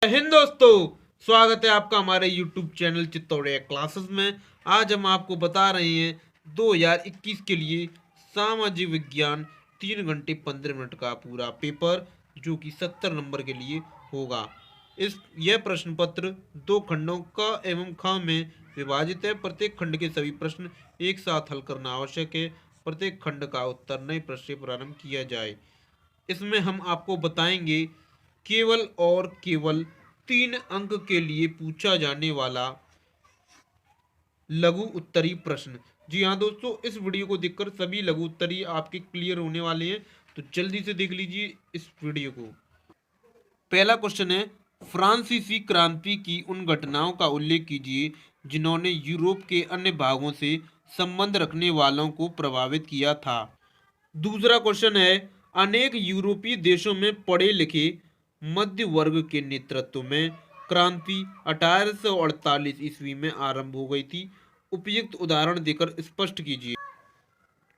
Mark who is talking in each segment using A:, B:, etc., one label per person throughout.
A: जय हिंद दोस्तों, स्वागत है आपका हमारे YouTube चैनल चित्तौड़िया क्लासेस में। आज हम आपको बता रहे हैं 2021 के लिए सामाजिक विज्ञान 3 घंटे 15 मिनट का पूरा पेपर, जो कि 70 नंबर के लिए होगा। यह प्रश्न पत्र 2 खंडों का एवं ख में विभाजित है। प्रत्येक खंड के सभी प्रश्न एक साथ हल करना आवश्यक है। प्रत्येक खंड का उत्तर नए प्रश्न से प्रारंभ किया जाए। इसमें हम आपको बताएंगे केवल और केवल 3 अंक के लिए पूछा जाने वाला लघु उत्तरीय प्रश्न। जी हाँ दोस्तों, इस वीडियो को देखकर सभी लघु उत्तरीय आपके क्लियर होने वाले हैं, तो जल्दी से देख लीजिए इस वीडियो को। पहला क्वेश्चन है, फ्रांसीसी क्रांति की उन घटनाओं का उल्लेख कीजिए जिन्होंने यूरोप के अन्य भागों से संबंध रखने वालों को प्रभावित किया था। दूसरा क्वेश्चन है, अनेक यूरोपीय देशों में पढ़े लिखे मध्य वर्ग के नेतृत्व में क्रांति 1848 ईस्वी में आरंभ हो गई थी। उपयुक्त उदाहरण देकर स्पष्ट कीजिए।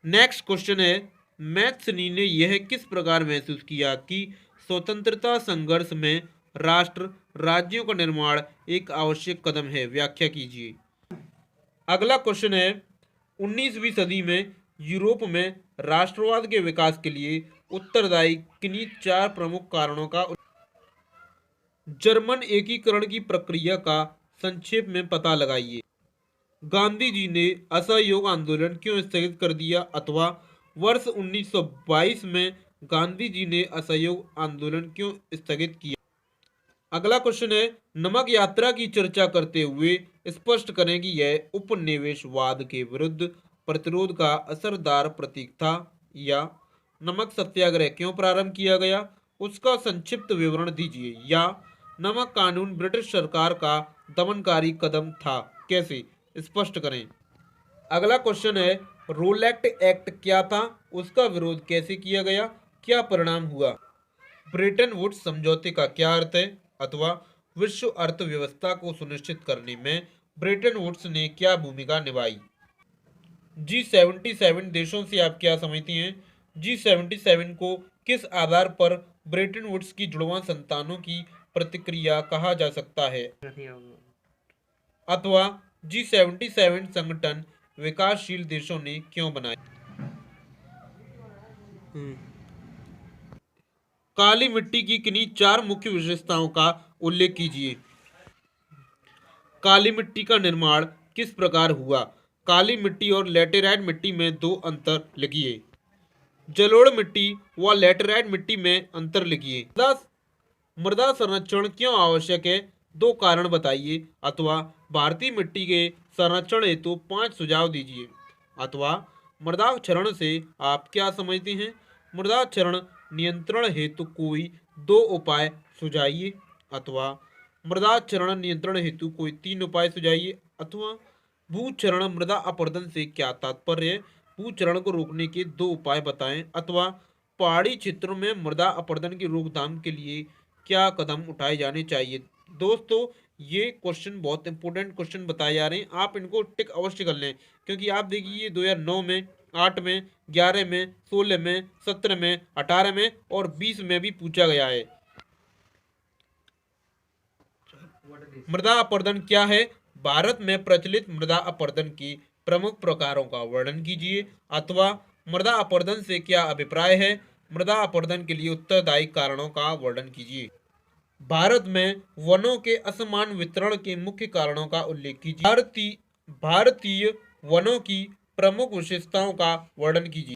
A: नेक्स्ट क्वेश्चन है, मैथ्सनी ने यह किस प्रकार महसूस किया कि स्वतंत्रता संघर्ष में राष्ट्र राज्यों का निर्माण एक आवश्यक कदम है। व्याख्या कीजिए। अगला क्वेश्चन है, 19वीं सदी में यूरोप में राष्ट्रवाद के विकास के लिए उत्तरदायी किन्हीं 4 प्रमुख कारणों का जर्मन एकीकरण की प्रक्रिया का संक्षेप में पता लगाइए। गांधी जी ने असहयोग आंदोलन क्यों स्थगित कर दिया, अथवा वर्ष 1922 में गांधी जी ने असहयोग आंदोलन क्यों स्थगित किया। अगला क्वेश्चन है, नमक यात्रा की चर्चा करते हुए स्पष्ट करें कि यह उपनिवेशवाद के विरुद्ध प्रतिरोध का असरदार प्रतीक था, या नमक सत्याग्रह क्यों प्रारंभ किया गया उसका संक्षिप्त विवरण दीजिए, या नमक कानून ब्रिटिश सरकार का दमनकारी कदम था, कैसे, स्पष्ट करें। अगला क्वेश्चन है, रोलेक्ट एक्ट क्या था, उसका विरोध कैसे किया गया, क्या परिणाम हुआ। ब्रेटन वुड्स समझौते का क्या अर्थ है, अथवा विश्व अर्थव्यवस्था को सुनिश्चित करने में ब्रेटन वुड्स ने क्या भूमिका निभाई। G77 देशों से आप क्या समझती हैं। G77 को किस आधार पर ब्रेटन वुड्स की जुड़वां संतानों की प्रतिक्रिया कहा जा सकता है, अथवा G77 संगठन विकासशील देशों ने क्यों बनाया। काली मिट्टी की किन्हीं 4 मुख्य विशेषताओं का उल्लेख कीजिए। काली मिट्टी का निर्माण किस प्रकार हुआ। काली मिट्टी और लैटेराइट मिट्टी में 2 अंतर लिखिए। जलोढ़ मिट्टी व लैटेराइट मिट्टी में अंतर लिखिए। मृदा संरक्षण क्यों आवश्यक है, 2 कारण बताइए, अथवा भारतीय मिट्टी के संरक्षण हेतु 5 सुझाव दीजिए, अथवा मृदा क्षरण से आप क्या समझते हैं। मृदा क्षरण नियंत्रण हेतु कोई 2 उपाय सुझाइए, अथवा मृदा क्षरण नियंत्रण हेतु कोई 3 उपाय सुझाइए, अथवा भूक्षरण मृदा अपरदन से क्या तात्पर्य है, भूक्षरण को रोकने के 2 उपाय बताएं, अथवा पहाड़ी क्षेत्रों में मृदा अपरदन की रोकथाम के लिए क्या कदम उठाए जाने चाहिए। दोस्तों, ये क्वेश्चन बहुत इंपॉर्टेंट क्वेश्चन बताए जा रहे हैं, आप इनको टिक अवश्य कर लें, क्योंकि आप देखिए 2009 में, 8 में, 11 में, 16 में, 17 में, 18 में और 20 में भी पूछा गया है। मृदा अपरदन क्या है, भारत में प्रचलित मृदा अपरदन की प्रमुख प्रकारों का वर्णन कीजिए, अथवा मृदा अपरदन से क्या अभिप्राय है, मृदा अपरदन के लिए उत्तरदायी कारणों का वर्णन कीजिए। भारत में वनों के असमान वितरण के मुख्य कारणों का उल्लेख कीजिए। भारतीय वनों की प्रमुख विशेषताओं का वर्णन कीजिए।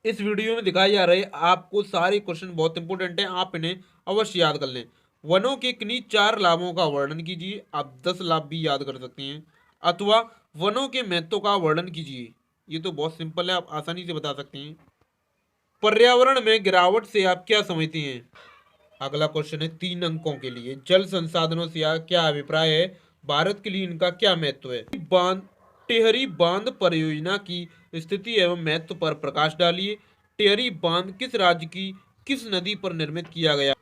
A: इस वीडियो में दिखाए जा रहे आपको सारे क्वेश्चन बहुत इंपॉर्टेंट हैं, आप इन्हें अवश्य याद कर लें। वनों के किन्हीं 4 लाभों का वर्णन कीजिए, आप 10 लाभ भी याद कर सकते हैं, अथवा वनों के महत्व का वर्णन कीजिए। ये तो बहुत सिंपल है, आप आसानी से बता सकते हैं। पर्यावरण में गिरावट से आप क्या समझते हैं। अगला क्वेश्चन है 3 अंकों के लिए, जल संसाधनों से क्या अभिप्राय है, भारत के लिए इनका क्या महत्व है। टेहरी बांध परियोजना की स्थिति एवं महत्व पर प्रकाश डालिए। टेहरी बांध किस राज्य की किस नदी पर निर्मित किया गया।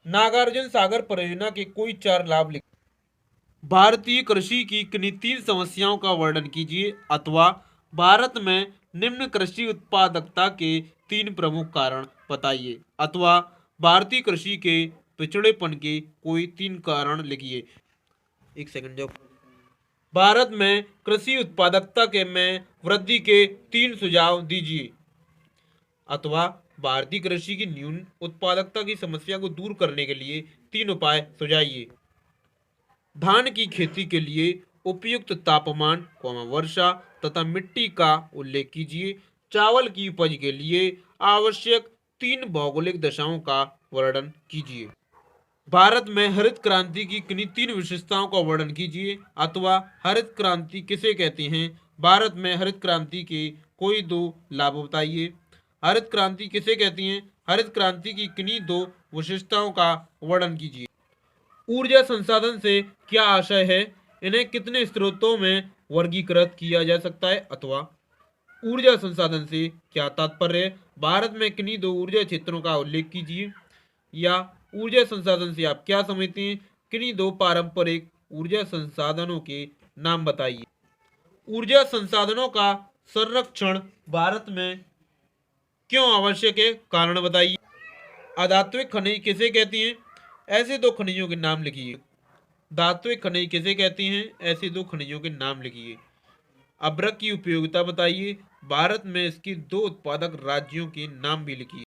A: नागार्जुन सागर परियोजना के कोई 4 लाभ लिखिए। भारतीय कृषि की किन्हीं 3 समस्याओं का वर्णन कीजिए, अथवा भारत में निम्न कृषि उत्पादकता के 3 प्रमुख कारण बताइए, अथवा भारतीय कृषि के पिछड़ेपन के कोई 3 कारण लिखिए। एक सेकंड जाओ। भारत में कृषि उत्पादकता के में वृद्धि के 3 सुझाव दीजिए, अथवा भारतीय कृषि की न्यून उत्पादकता की समस्या को दूर करने के लिए 3 उपाय सुझाइए। धान की खेती के लिए उपयुक्त तापमान, वर्षा तथा मिट्टी का उल्लेख कीजिए। चावल की उपज के लिए आवश्यक 3 भौगोलिक दशाओं का वर्णन कीजिए। भारत में हरित क्रांति की किन्हीं 3 विशेषताओं का वर्णन कीजिए, अथवा हरित क्रांति किसे कहते हैं। भारत में हरित क्रांति के कोई 2 लाभ बताइए। हरित क्रांति किसे कहती हैं, हरित क्रांति की किन्हीं 2 विशेषताओं का वर्णन कीजिए। ऊर्जा संसाधन से क्या आशय है, इन्हें कितने स्रोतों में वर्गीकृत किया जा सकता है, अथवा ऊर्जा संसाधन से क्या तात्पर्य है। भारत में किन्हीं 2 ऊर्जा क्षेत्रों का उल्लेख कीजिए। या ऊर्जा संसाधन से आप क्या समझते हैं, किन्हीं 2 पारंपरिक ऊर्जा संसाधनों के नाम बताइए। ऊर्जा संसाधनों का संरक्षण भारत में क्यों आवश्यक है, कारण बताइए। अधात्विक खनिज किसे कहती हैं, ऐसे 2 खनिजों के नाम लिखिए। धात्विक खनिज किसे कहती हैं, ऐसे 2 खनिजों के नाम लिखिए। अभ्रक की उपयोगिता बताइए। भारत में इसके 2 उत्पादक राज्यों के नाम भी लिखिए।